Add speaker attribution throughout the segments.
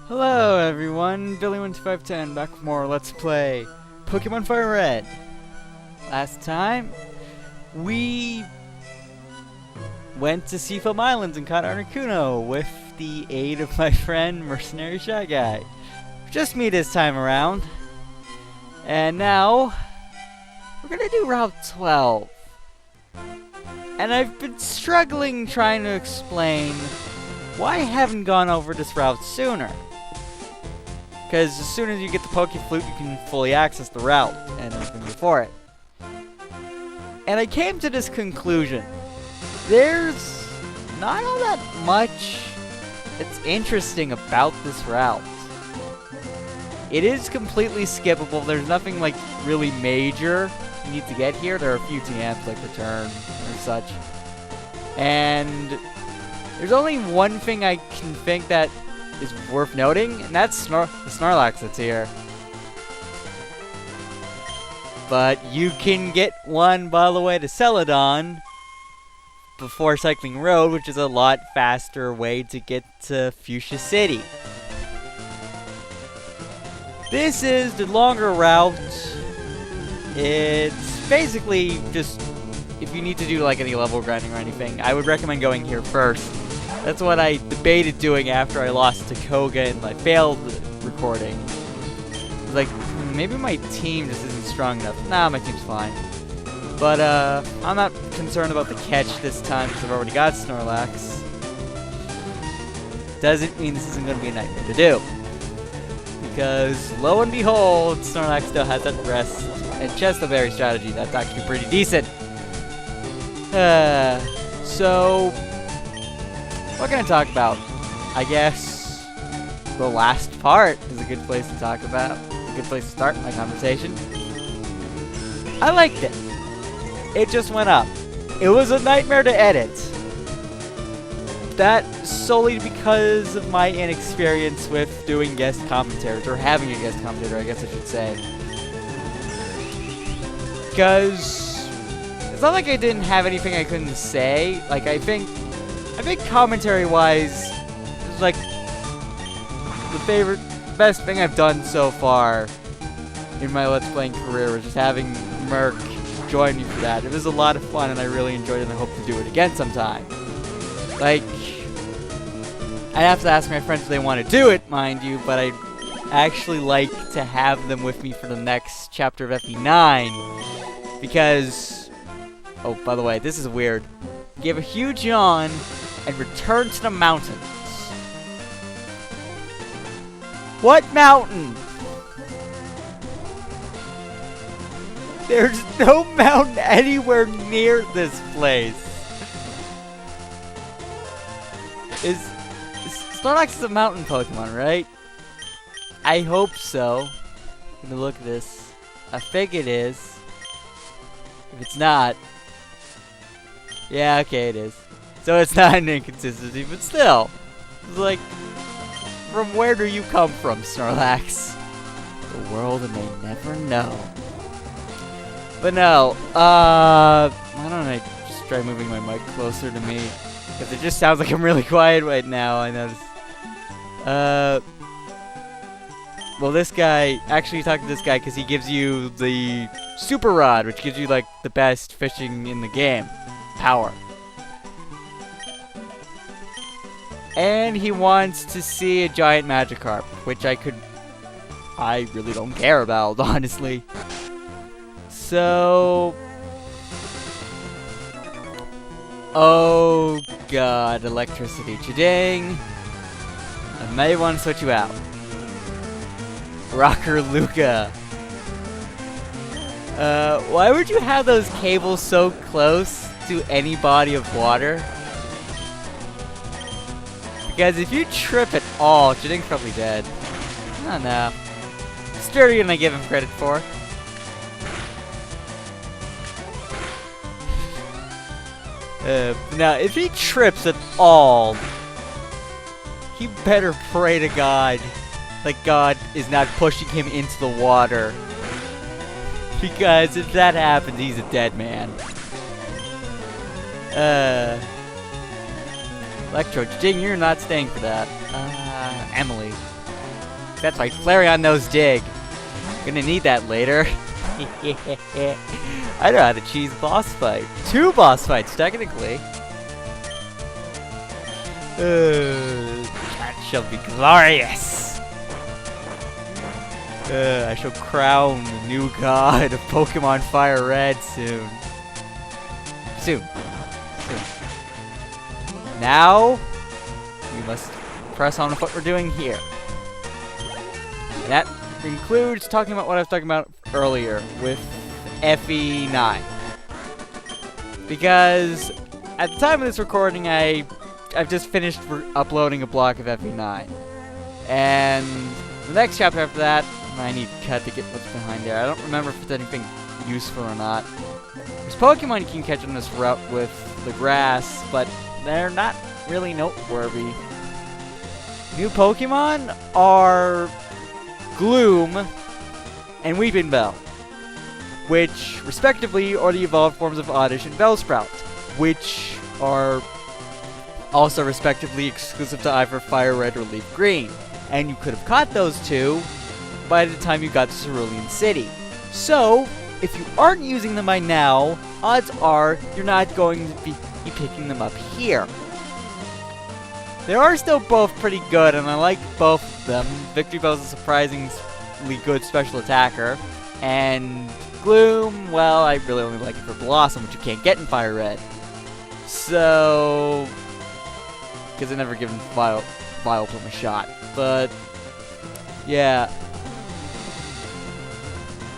Speaker 1: Hello everyone, Billy12510 back with more Let's Play Pokemon FireRed. Last time, we went to Seafoam Islands and caught Articuno with the aid of my friend Mercenary Shy Guy. Just me this time around. And now, we're gonna do Route 12. And I've been struggling trying to explain why I haven't gone over this route sooner. Because as soon as you get the Pokeflute, you can fully access the route and everything before it. And I came to this conclusion. There's not all that much that's interesting about this route. It is completely skippable. There's nothing like really major you need to get here. There are a few TMs like return or such. And there's only one thing I can think that is worth noting, and that's the Snorlax that's here. But you can get one by the way to Celadon before Cycling Road, which is a lot faster way to get to Fuchsia City. This is the longer route. It's basically just, if you need to do like any level grinding or anything, I would recommend going here first. That's what I debated doing after I lost to Koga and I failed recording. Like, maybe my team just isn't strong enough. Nah, my team's fine. But, I'm not concerned about the catch this time because I've already got Snorlax. Doesn't mean this isn't going to be a nightmare to do. Because, lo and behold, Snorlax still has that rest and Chesto Berry strategy. That's actually pretty decent. So, what can I talk about? I guess the last part is a good place to talk about. A good place to start my conversation. I liked it. It just went up. It was a nightmare to edit. That solely because of my inexperience with doing guest commentaries, or having a guest commentator, I guess I should say. Because it's not like I didn't have anything I couldn't say. Like, I think commentary-wise, it's like the best thing I've done so far in my Let's Playing career was just having Merc join me for that. It was a lot of fun, and I really enjoyed it, and I hope to do it again sometime. Like, I have to ask my friends if they want to do it, mind you, but I'd actually like to have them with me for the next chapter of FE9, because, oh, by the way, this is weird. Give a huge yawn and return to the mountains. What mountain? There's no mountain anywhere near this place. Snorlax is a mountain Pokemon, right? I hope so. Let me look at this. I think it is. If it's not, yeah, okay, it is. So it's not an inconsistency, but still. It's like, from where do you come from, Snorlax? The world may never know. But no, why don't I just try moving my mic closer to me? Because it just sounds like I'm really quiet right now, I noticed. Well, this guy, actually talk to this guy because he gives you the Super Rod, which gives you, like, the best fishing in the game. Power. And he wants to see a giant Magikarp, which I really don't care about, honestly. So, oh god, electricity. Chidang. I may want to switch you out. Rocker Luca. Why would you have those cables so close to any body of water? Because if you trip at all, Chiding's probably dead. I don't know. Sturdier than I give him credit for. Now, if he trips at all, he better pray to God that God is not pushing him into the water. Because if that happens, he's a dead man. Electro, Ding, you're not staying for that. Emily. That's right, Flareon knows Dig. Gonna need that later. I know how to cheese boss fight. 2 boss fights, technically. That shall be glorious. I shall crown the new god of Pokemon FireRed soon. Soon. Now, we must press on with what we're doing here. And that includes talking about what I was talking about earlier with FE9. Because at the time of this recording, I've just finished uploading a block of FE9. And the next chapter after that, I need to cut to get what's behind there. I don't remember if it's anything useful or not. There's Pokemon you can catch on this route with the grass, but they're not really noteworthy. New Pokemon are Gloom and Weeping Bell, which respectively are the evolved forms of Oddish and Bellsprout, which are also respectively exclusive to either FireRed or Leaf Green. And you could have caught those 2 by the time you got to Cerulean City. So, if you aren't using them by now, odds are you're not going to be picking them up here. They are still both pretty good, and I like both of them. Victory Bell's a surprisingly good special attacker, and Gloom, well, I really only like it for Blossom, which you can't get in FireRed. So, because I've never given Vileplume a shot. But, yeah.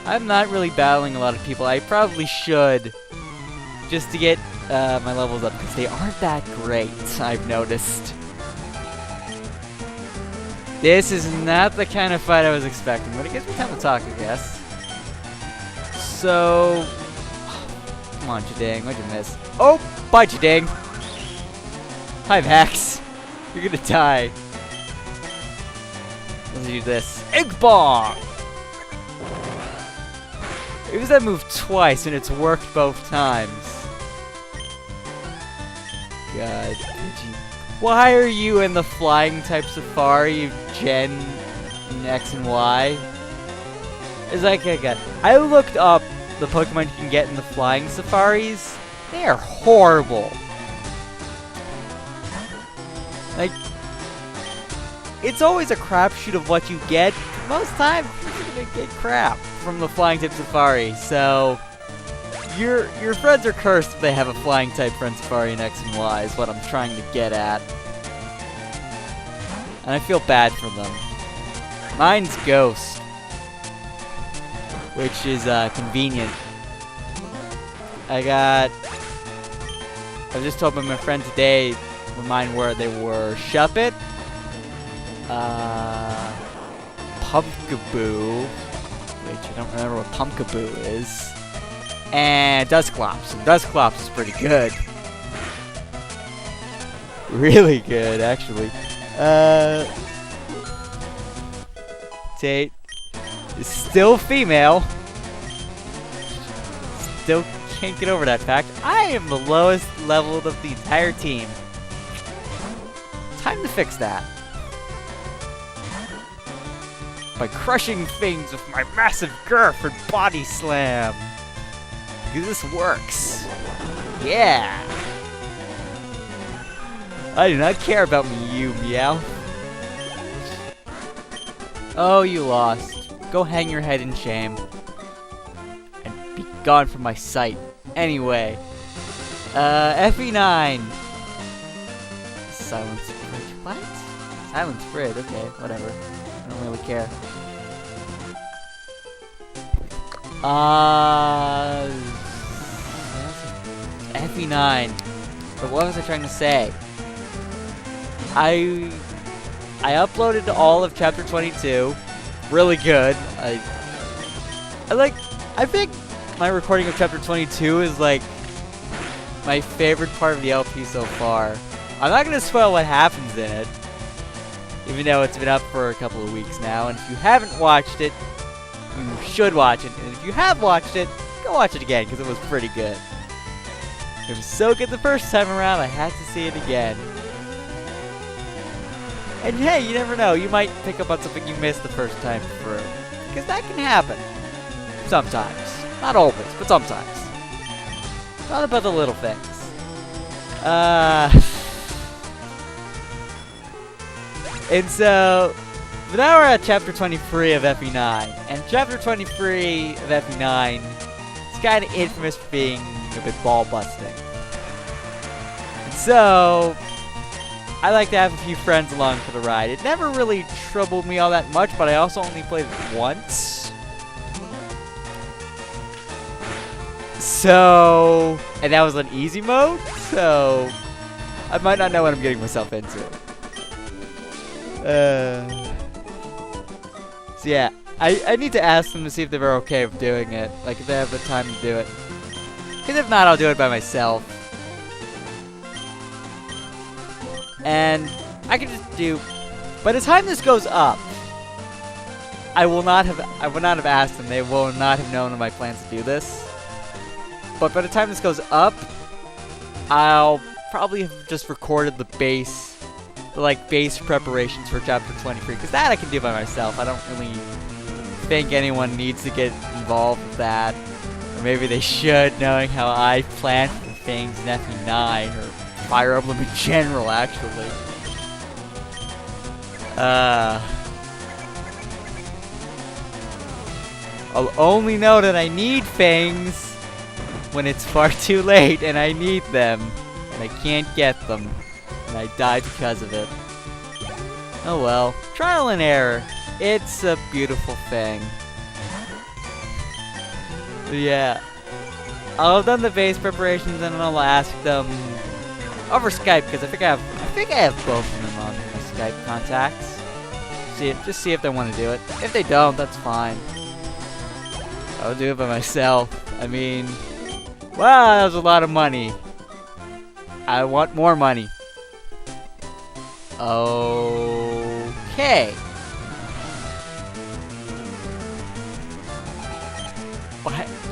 Speaker 1: I'm not really battling a lot of people. I probably should, just to get my levels up, because they aren't that great, I've noticed. This is not the kind of fight I was expecting, but it gives me time to talk, I guess. So, come on, Jadang, what'd you miss? Oh, bye, Jadang. Hi, Max. You're gonna die. Let's do this. Egg Bomb! It was that move twice, and it's worked both times. God. Why are you in the flying type Safari Gen X and Y? It's like, I looked up the Pokemon you can get in the flying Safaris. They are horrible. Like, it's always a crapshoot of what you get. Most times, you're gonna get crap from the flying type Safari. So, your friends are cursed if they have a flying type friend Safari in X and Y, is what I'm trying to get at. And I feel bad for them. Mine's Ghost, which is convenient. I was just told by my friend today what mine were. They were Shuppet, Pumpkaboo, which I don't remember what Pumpkaboo is, and Dusclops. And Dusclops is pretty good. Really good, actually. Tate is still female. Still can't get over that fact. I am the lowest leveled of the entire team. Time to fix that. By crushing things with my massive girth and body slam. Because this works. Yeah. I do not care about you, Meow. Oh, you lost. Go hang your head in shame. And be gone from my sight. Anyway. FE9. Silence Bridge. What? Silence Bridge. Okay, whatever. I don't really care. FE9. But what was I trying to say? I uploaded all of chapter 22. Really good. I think my recording of chapter 22 is like my favorite part of the LP so far. I'm not gonna spoil what happens in it, even though it's been up for a couple of weeks now. And if you haven't watched it, you should watch it. And if you have watched it, go watch it again because it was pretty good. It was so good the first time around, I had to see it again. And hey, you never know, you might pick up on something you missed the first time through. Because that can happen. Sometimes. Not always, but sometimes. It's not about the little things. And so, now we're at chapter 23 of FE9. And chapter 23 of FE9 is kind of infamous for being a bit ball busting. And so, I like to have a few friends along for the ride. It never really troubled me all that much, but I also only played it once. So, and that was on easy mode, so I might not know what I'm getting myself into. So yeah, I need to ask them to see if they're okay with doing it, like if they have the time to do it. Because if not, I'll do it by myself. And I can just do, by the time this goes up, I would not have asked them. They will not have known of my plans to do this. But by the time this goes up, I'll probably have just recorded the base preparations for chapter 23, because that I can do by myself. I don't really think anyone needs to get involved with that. Or maybe they should, knowing how I plan for things in FE9, or Fire Emblem in general, actually. I'll only know that I need things when it's far too late and I need them, and I can't get them, and I die because of it. Oh well, trial and error. It's a beautiful thing. Yeah. I'll have done the base preparations and I'll ask them over Skype, because I think I have both of them on my Skype contacts. Just see if they want to do it. If they don't, that's fine. I'll do it by myself. I mean, wow, that was a lot of money. I want more money. Okay.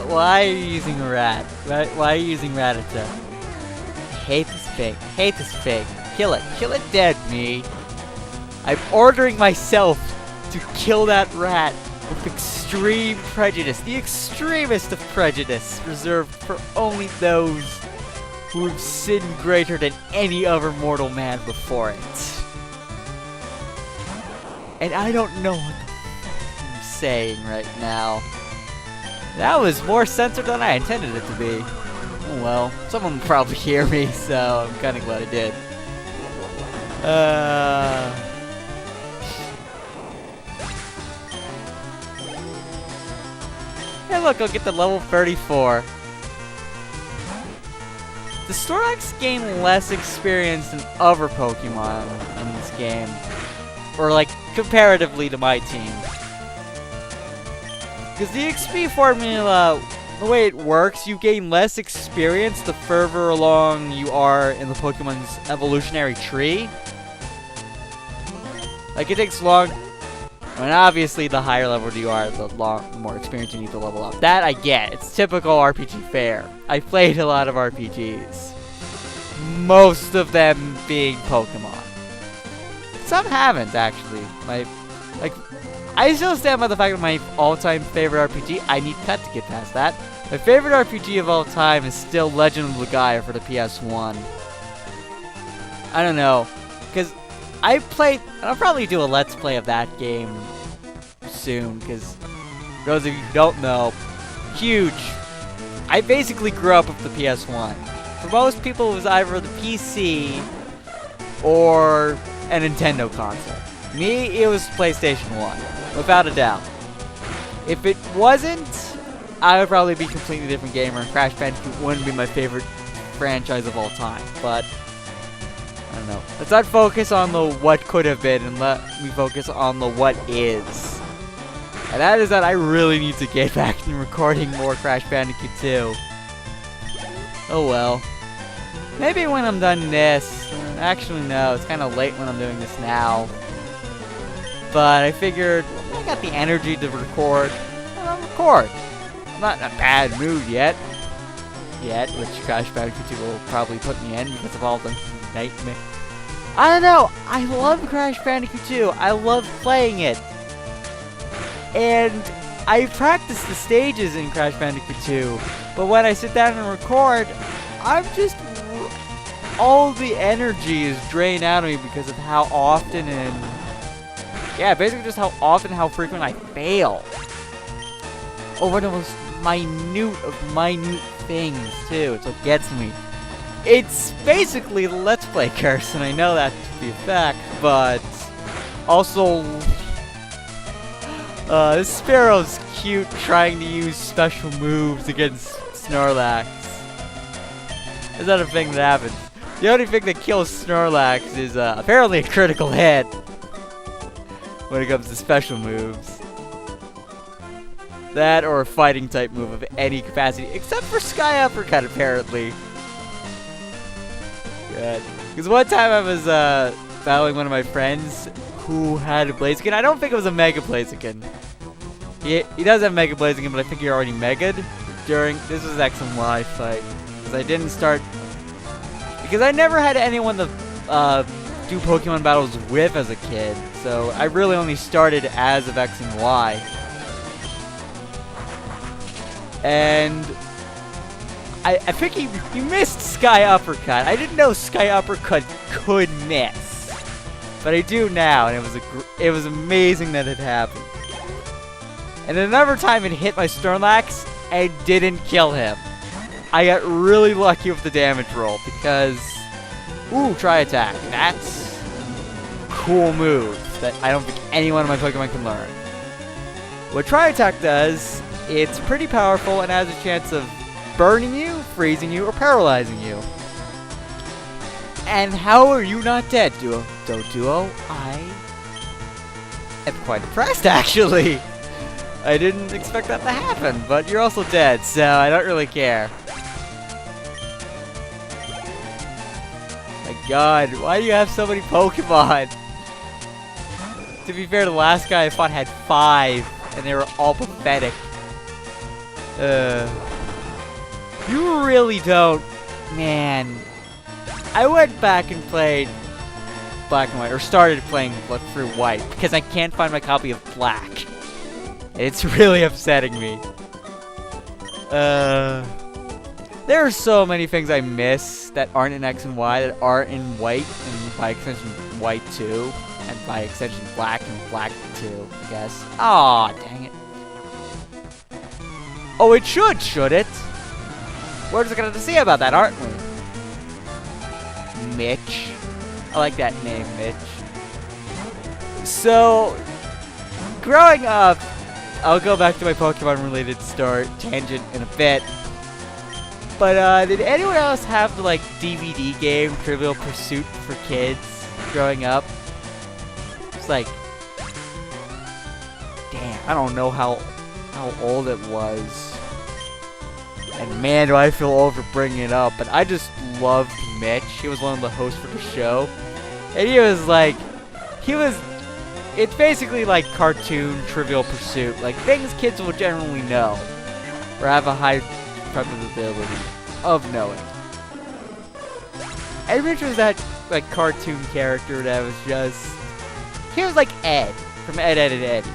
Speaker 1: Why are you using a rat? Why are you using Ratata? I hate this thing. I hate this thing. Kill it. Kill it dead, me. I'm ordering myself to kill that rat with extreme prejudice. The extremest of prejudice, reserved for only those who have sinned greater than any other mortal man before it. And I don't know what the fuck I'm saying right now. That was more censored than I intended it to be. Oh well, someone will probably hear me, so I'm kinda glad I did. Hey look, I'll get to level 34. The Snorlax gain less experience than other Pokemon in this game. Or like, comparatively to my team. Because the XP formula, the way it works, you gain less experience the further along you are in the Pokemon's evolutionary tree. Like, it takes long. I mean, obviously, the higher level you are, the more experience you need to level up. That I get. It's typical RPG fare. I played a lot of RPGs. Most of them being Pokemon. Some haven't, actually. I still stand by the fact that my all-time favorite RPG, I need Pet to get past that. My favorite RPG of all time is still Legend of Legaia for the PS1. I don't know. Because I played, and I'll probably do a Let's Play of that game soon, because for those of you who don't know, huge. I basically grew up with the PS1. For most people, it was either the PC or a Nintendo console. Me, it was PlayStation 1, without a doubt. If it wasn't, I would probably be a completely different gamer, and Crash Bandicoot wouldn't be my favorite franchise of all time, but I don't know. Let's not focus on the what could have been, and let me focus on the what is. And that is that I really need to get back to recording more Crash Bandicoot 2. Oh well. Maybe when I'm done this. Actually, no. It's kind of late when I'm doing this now. But I figured I got the energy to record. And I'll record. I'm not in a bad mood yet. yet, which Crash Bandicoot 2 will probably put me in because of all the nightmare. I don't know. I love Crash Bandicoot 2. I love playing it. And I practice the stages in Crash Bandicoot 2, but when I sit down and record, I'm just... all the energy is drained out of me because of how often and... yeah, basically just how often, how frequent I fail. Over the most minute of minute things, too. It's what gets me. It's basically the Let's Play curse, and I know that to be a fact, but... also... this Sparrow's cute trying to use special moves against Snorlax. Is that a thing that happens? The only thing that kills Snorlax is apparently a critical hit when it comes to special moves. That or a fighting type move of any capacity, except for Sky Uppercut apparently. Good. Because one time I was battling one of my friends who had a Blaziken. I don't think it was a Mega Blaziken. He does have Mega Blaziken, but I think he already Mega'd during... this was X and Y fight. Because I didn't start... because I never had anyone to do Pokemon battles with as a kid. So I really only started as of X and Y. And... I think he missed Sky Uppercut. I didn't know Sky Uppercut could miss. But I do now, and it was amazing that it happened. And another time it hit my Snorlax and didn't kill him. I got really lucky with the damage roll because... ooh, Tri Attack. That's a cool move that I don't think any one of my Pokemon can learn. What Tri Attack does, it's pretty powerful and has a chance of burning you, freezing you, or paralyzing you. And how are you not dead, Duo? I am quite impressed, actually. I didn't expect that to happen, but you're also dead, so I don't really care. My god, why do you have so many Pokemon? To be fair, the last guy I fought had 5, and they were all pathetic. You really don't... man... I went back and played Black and White, or started playing through White, because I can't find my copy of Black. It's really upsetting me. There are so many things I miss that aren't in X and Y that are in White, and by extension White 2, and by extension Black and Black 2, I guess. Aw, dang it. Oh, it should it? We're just gonna have to see about that, aren't we? Mitch. I like that name, Mitch. So, growing up, I'll go back to my Pokemon-related tangent in a bit. But, did anyone else have the, like, DVD game Trivial Pursuit for kids growing up? It's like... damn, I don't know how old it was. And man, do I feel old for bringing it up, but I just loved Mitch. He was one of the hosts for the show. And he was like... it's basically like cartoon Trivial Pursuit. Like, things kids will generally know. Or have a high probability of knowing. And Mitch was that, like, cartoon character that was just... he was like Ed, from Ed, Edd, and Eddy.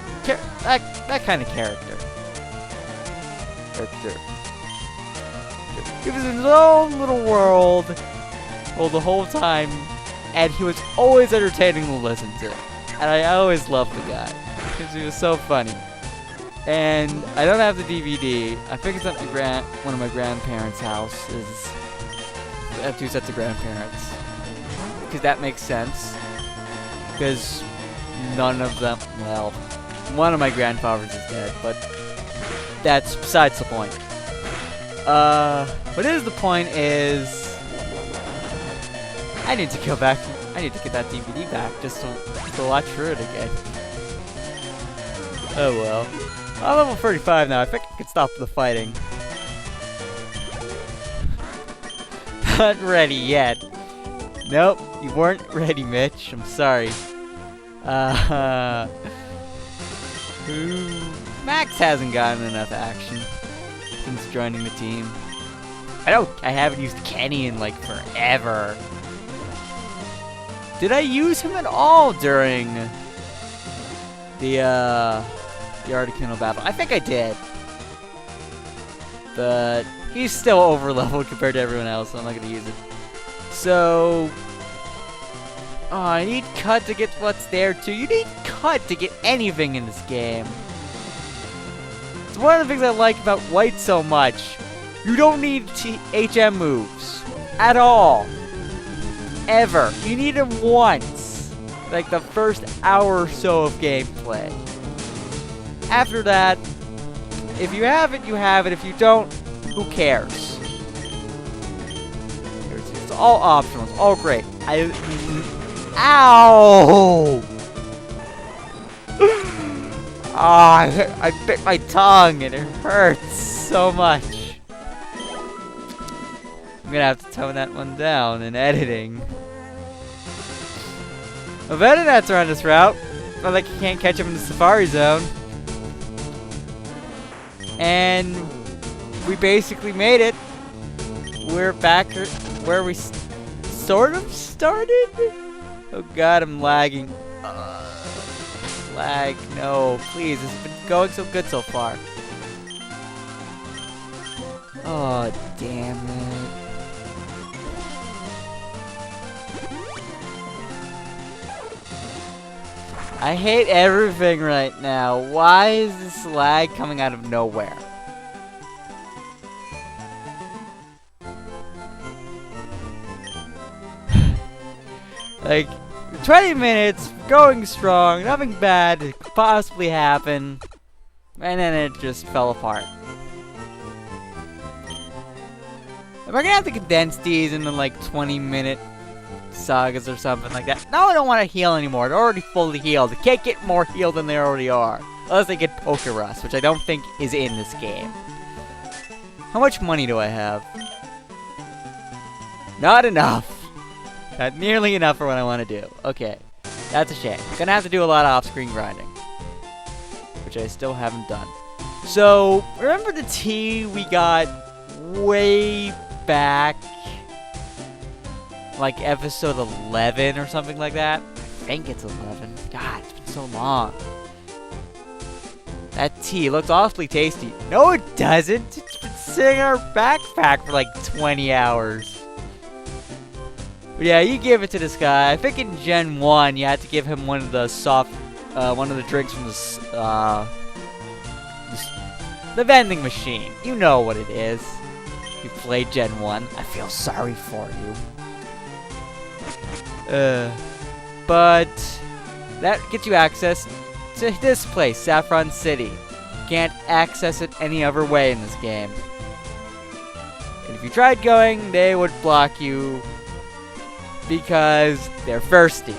Speaker 1: That kind of character. He was in his own little world the whole time, and he was always entertaining to listen to. And I always loved the guy, because he was so funny. And I don't have the DVD. I think it's at one of my grandparents' houses. I have 2 sets of grandparents. Because that makes sense. Because none of them, well, one of my grandfathers is dead, but that's besides the point. What is the point is... I need to go back. I need to get that DVD back just to watch through it again. Oh well. I'm level 35 now. I think I can stop the fighting. Not ready yet. Nope, you weren't ready, Mitch. I'm sorry.
Speaker 2: Max hasn't gotten enough action since joining the team.
Speaker 1: I haven't used Kenny in like forever. Did I use him at all during the Articuno battle? I think I did. But he's still over-leveled compared to everyone else, so I'm not going to use it. So... oh, I need Cut to get what's there, too. You need Cut to get anything in this game. It's one of the things I like about White so much. You don't need HM moves. At all. Ever. You need them once. Like the first hour or so of gameplay. After that, if you have it, you have it. If you don't, who cares? It's all optional. It's all great. Ow! Oh, I bit my tongue and it hurts so much. I'm gonna have to tone that one down in editing. Venonat's around this route, but like you can't catch him in the Safari Zone. And we basically made it. We're back where we sort of started? Oh god, I'm lagging. Lag, no, please. It's been going so good so far. Oh, damn it. I hate everything right now. Why is this lag coming out of nowhere? Like, 20 minutes, going strong, nothing bad could possibly happen, and then it just fell apart. Am I gonna have to condense these into like 20-minute sagas or something like that? No, I don't want to heal anymore. They're already fully healed. They can't get more healed than they already are. Unless they get Poké Rust, which I don't think is in this game. How much money do I have? Not enough. Not nearly enough for what I want to do. Okay. That's a shame. Gonna have to do a lot of off-screen grinding. Which I still haven't done. So, remember the tea we got way back? Like episode 11 or something like that? I think it's 11. God, it's been so long. That tea looks awfully tasty. No, it doesn't. It's been sitting in our backpack for like 20 hours. But yeah, you give it to this guy. I think in Gen 1, you had to give him one of the one of the drinks from the vending machine. You know what it is. You played Gen 1. I feel sorry for you. But that gets you access to this place, Saffron City. Can't access it any other way in this game. And if you tried going, they would block you because they're thirsty.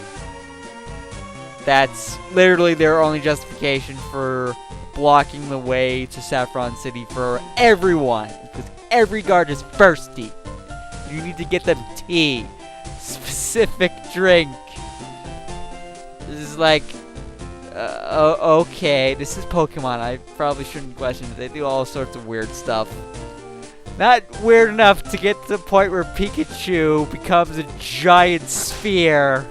Speaker 1: That's literally their only justification for blocking the way to Saffron City for everyone. Because every guard is thirsty. You need to get them tea. Specific drink. This is like, okay, this is Pokemon. I probably shouldn't question it. They do all sorts of weird stuff. Not weird enough to get to the point where Pikachu becomes a giant sphere,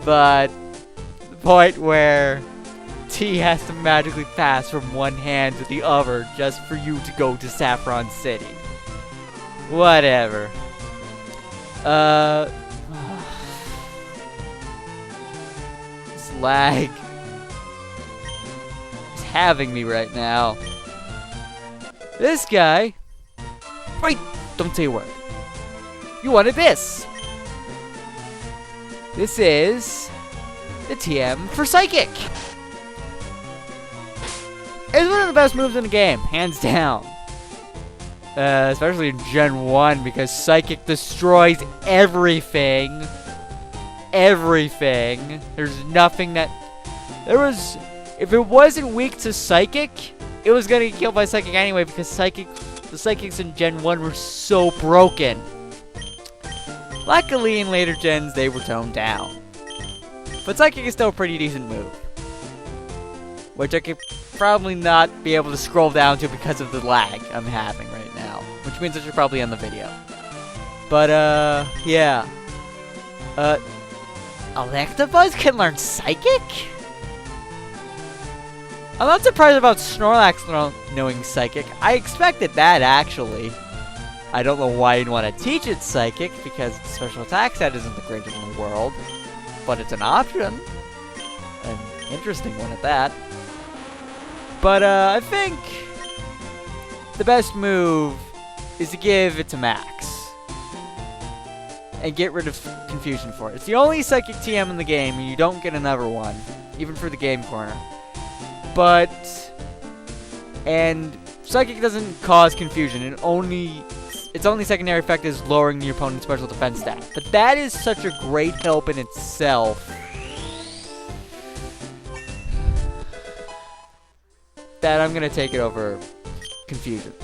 Speaker 1: but the point where T has to magically pass from one hand to the other just for you to go to Saffron City. Whatever. This lag is having me right now. This guy... Wait! Don't say a word. You wanted this! This is... the TM for Psychic! It's one of the best moves in the game, hands down. Especially in Gen 1, because Psychic destroys everything. Everything. There's nothing that... If it wasn't weak to Psychic, it was gonna get killed by Psychic anyway, because the Psychics in Gen 1 were so broken. Luckily, in later gens, they were toned down. But Psychic is still a pretty decent move. Which I could probably not be able to scroll down to because of the lag I'm having right now. which means I should probably end the video. But, yeah. Electabuzz can learn Psychic? I'm not surprised about Snorlax knowing Psychic. I expected that, actually. I don't know why you'd want to teach it Psychic, because the special attack set isn't the greatest in the world. But it's an option. An interesting one at that. But, I think the best move is to give it to Max. And get rid of Confusion for it. It's the only Psychic TM in the game, and you don't get another one. Even for the Game Corner. But... And Psychic doesn't cause confusion. Its only secondary effect is lowering your opponent's special defense stat. But that is such a great help in itself that I'm gonna take it over Confusion.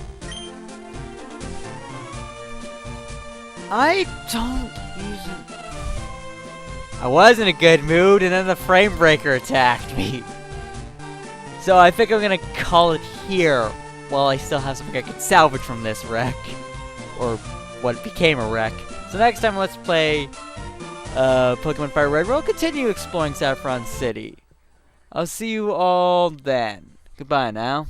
Speaker 1: I don't use it. I was in a good mood, and then the frame breaker attacked me. So I think I'm gonna call it here, while I still have something I can salvage from this wreck. Or what became a wreck. So next time let's play Pokemon FireRed. We'll continue exploring Saffron City. I'll see you all then. Goodbye now.